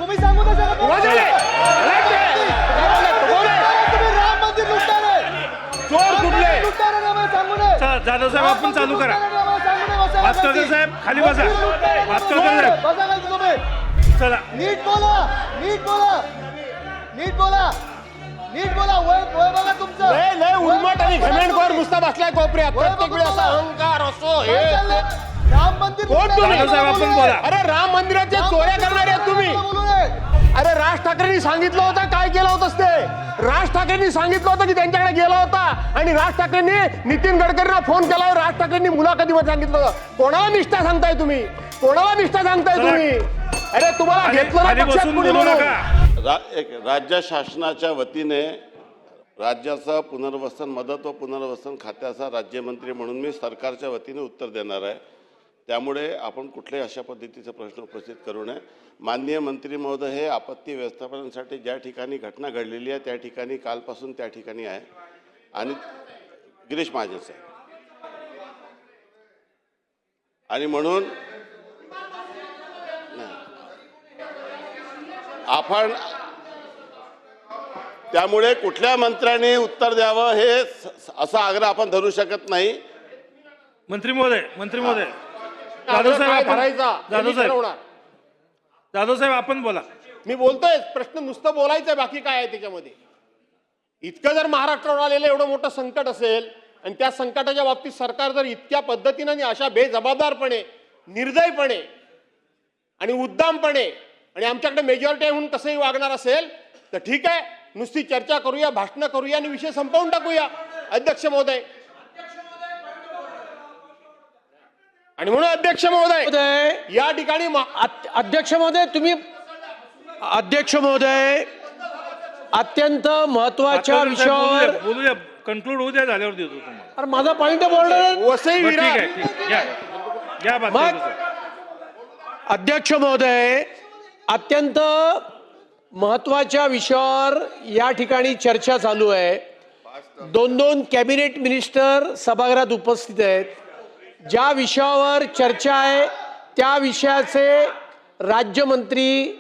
तुम्ही सांगू ना जरा तुम्ही राम मंदिर लुटणारे चोर कुठले लुटणारे ना मला सांगू नये. जाधव साहेब आपण चालू करा. भास्करकर साहेब खाली बसा. भास्करकर साहेब बसा खाली तुम्ही. चला नीट बोला नीट बोला नीट बोला नीट बोला. वय वय बघा तुमचं. लय लय उन्मट आणि घमेंडखोर नुसता बसलाय कोपऱ्यात. प्रत्येक वेळी असा अहंकार असो हे काय चाललंय? राम मंदिर कोण तुम्ही? लुटणारे जाधव साहेब आपण बोला. अरे राम मंदिराच्या चोऱ्या करणारे आहेत तुम्ही. बोलू नये. अरे राज ठाकरेंनी सांगितलं होतं काय केलं होतं ते. राज ठाकरेंनी सांगितलं होतं की त्यांच्याकडे गेला होता आणि राज ठाकरेंनी नितीन गडकरींना फोन केला. राज ठाकरेंनी मुलाखतीमध्ये सांगितलं होतं. कोणाला निष्ठा सांगताय तुम्ही? कोणाला निष्ठा सांगताय तुम्ही? अरे तुम्हाला घेतलं ना पक्षात बसून कुणी बोलू म्हणून? नका. राज्य शासनाच्या वतीने राज्याचा पुनर्वसन मदत व पुनर्वसन खात्याचा राज्यमंत्री म्हणून मी सरकारच्या वतीने उत्तर देणार आहे. त्यामुळे आपण कुठल्याही अशा पद्धतीचा प्रश्न उपस्थित करू नये. माननीय मंत्री महोदय हे आपत्ती व्यवस्थापनासाठी ज्या ठिकाणी घटना घडलेली आहे त्या ठिकाणी कालपासून त्या ठिकाणी आहे आणि गिरीश महाजन साहेब आणि म्हणून आपण त्यामुळे कुठल्या मंत्र्याने उत्तर द्यावं हे असा आग्रह आपण धरू शकत नाही. मंत्री महोदय जाधव साहेब काय आपण भरायचा? जाधव यांनी साहेब ठरवणार. जाधव साहेब आपण बोला. मी बोलतोय प्रश्न नुसतं बोलायचंय बाकी काय आहे त्याच्यामध्ये. इतकं जर महाराष्ट्रावर आलेलं एवढं मोठं संकट असेल आणि त्या संकटाच्या बाबतीत सरकार जर इतक्या पद्धतीनं आणि अशा बेजबाबदारपणे निर्दयपणे आणि उद्दामपणे आणि आमच्याकडे मेजॉरिटी आहे म्हणून कसंही वागणार असेल तर ठीक आहे. नुसती चर्चा करूया भाषणं करूया आणि विषय संपवून टाकूया. अध्यक्ष महोदय आणि म्हणून अध्यक्ष महोदय या ठिकाणी अध्यक्ष महोदय तुम्ही अध्यक्ष महोदय अत्यंत महत्वाच्या विषयावर बोलूया. कंक्लूड होऊ द्या झाल्यावर देतो तुम्हाला. अरे माझा पॉइंट बोलणार वसई बरं, ठीक विरार आहे ठीक घ्या घ्या भास्करकर साहेब. अध्यक्ष महोदय अत्यंत महत्वाच्या विषयावर या ठिकाणी चर्चा चालू आहे. दोन कॅबिनेट मिनिस्टर सभागृहात उपस्थित आहेत. ज्या विषयावर चर्चा आहे त्या विषयाचे राज्यमंत्री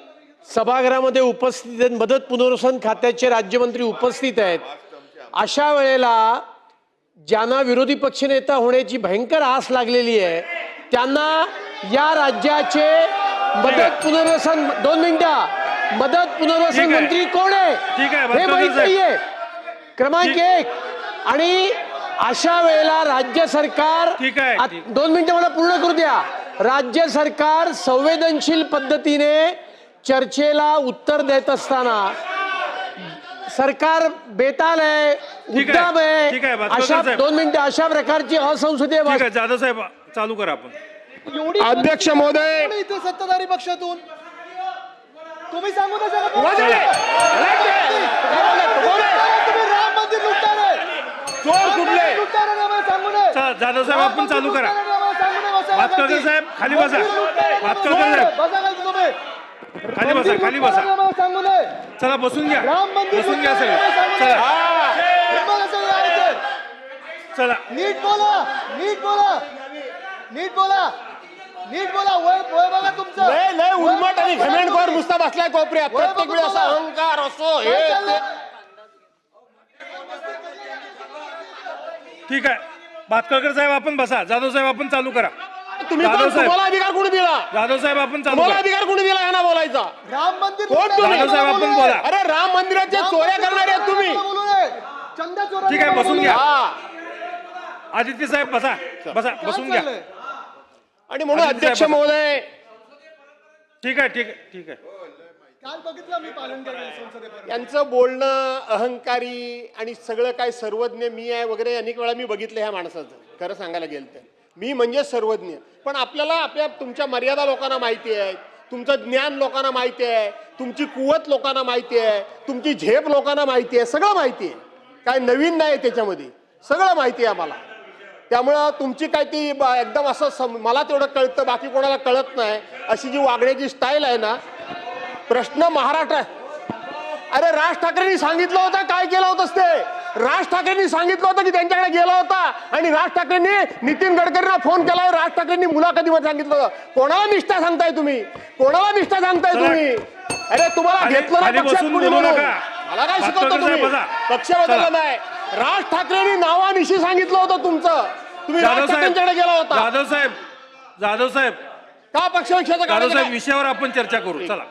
सभागृहामध्ये उपस्थित आहेत. मदत पुनर्वसन खात्याचे राज्यमंत्री उपस्थित आहेत. अशा वेळेला ज्यांना विरोधी पक्षनेता होण्याची भयंकर आस लागलेली आहे त्यांना या राज्याचे मदत पुनर्वसन 2 मिनिटं मदत पुनर्वसन मंत्री कोण आहे ठीक आहे, हे माहित नाहीये. क्रमांक 1 आणि अशा वेळेला राज्य सरकार ठीक आहे, ठीक. 2 मिनिटं मला पूर्ण करू द्या. राज्य सरकार संवेदनशील पद्धतीने चर्चेला उत्तर देत असताना सरकार बेताल आहे ठीक आहे, उद्दाम आहे. ठीक आहे, भास्करकर अशा साहेब. 2 मिनिटं अशा प्रकारची असंसदीय ठीक आहे जाधव साहेब चालू करा आपण. एवढी अध्यक्ष महोदय कोण इथे सत्ताधारी पक्षातून तुम्ही सांगू ना जरा तुम्ही राम मंदिर लुटणारे चोर कुठले लुटणारे ना मला सांगू नये. जाधव साहेब आपण चालू करा. भास्करकर साहेब खाली बसा. भास्करकर साहेब बसा खाली तुम्ही. खाली बसा खाली बसा. मला सांगू नये. चला बसून घ्या राम मंदिर बसून घ्या सगळे. लुटणारे चला तुम्हाला सगळे यायचे. चला नीट बोला नीट बोला नीट बोला नीट बोला. वय वय बघा तुमचं. लय लय उन्मट आणि घमेंडखोर नुसता बसलाय कोपऱ्यात. वय प्रत्येक वेळी असा बघा. अहंकार असो हे काय चाललंय? ठीक आहे. भास्करकर साहेब आपण बसा. जाधव साहेब आपण चालू करा. तुम्ही जाधव कोण? साहेब. तुम्हाला अधिकार कोणी दिला? जाधव साहेब आपण चालू तुम्हाला करा. अधिकार कोणी दिला यांना बोलायचा? राम मंदिर कोण लुटणारे तुम्ही? जाधव साहेब आपण बोला. अरे राम मंदिराच्या चोऱ्या करणारे आहेत तुम्ही. बोलू नये. चंदा चोरांना ठीक आहे, बसून बोलू घ्या. नये. हा आदित्य साहेब बसा बसा काय बसून घ्या. चाललंय? आणि म्हणून आदित्य अध्यक्ष साहेब. महोदय ठीक आहे ठीक आहे ठीक आहे. काल बघितलं मी पालन केलं संसदेपर्यंत. यांचं बोलणं अहंकारी आणि सगळं काय सर्वज्ञ मी आहे वगैरे अनेक वेळा मी बघितलं ह्या माणसाचं. खरं सांगायला गेलं तर मी म्हणजे सर्वज्ञ. पण आपल्याला तुमच्या मर्यादा लोकांना माहिती आहे. तुमचं ज्ञान लोकांना माहिती आहे. तुमची कुवत लोकांना माहिती आहे. तुमची झेप लोकांना माहिती आहे. सगळं माहिती आहे. काय नवीन नाही त्याच्यामध्ये. सगळं माहिती आहे आम्हाला. त्यामुळं तुमची काय ती एकदम असं मला तेवढं कळतं बाकी कोणाला कळत नाही अशी जी वागण्याची स्टाईल आहे ना. प्रश्न महाराष्ट्र. अरे राज ठाकरेंनी सांगितलं होतं काय केलं होतंस ते. राज ठाकरेंनी सांगितलं होतं की त्यांच्याकडे गेला होता आणि राज ठाकरेंनी नितीन गडकरींना फोन केला. राज ठाकरेंनी मुलाखतीमध्ये सांगितलं होतं. कोणाला निष्ठा सांगताय तुम्ही? कोणाला निष्ठा सांगताय तुम्ही? अरे तुम्हाला खाली- घेतलं ना खाली पक्षात बसून कुणी बोलू म्हणून? नका. मला काय शिकवतो मातोश्री तुम्ही? साहेब, बसा. पक्ष बदलला चला. नाही. राज ठाकरेंनी नावानिशी सांगितलं होतं तुमचं. तुम्ही राज जाधव साहेब ठाकरेंच्याकडे गेला होता जाधव साहेब का पक्षविक्षेत्र जाधव काढायचं साहेब काय? विषयावर आपण चर्चा करू चला.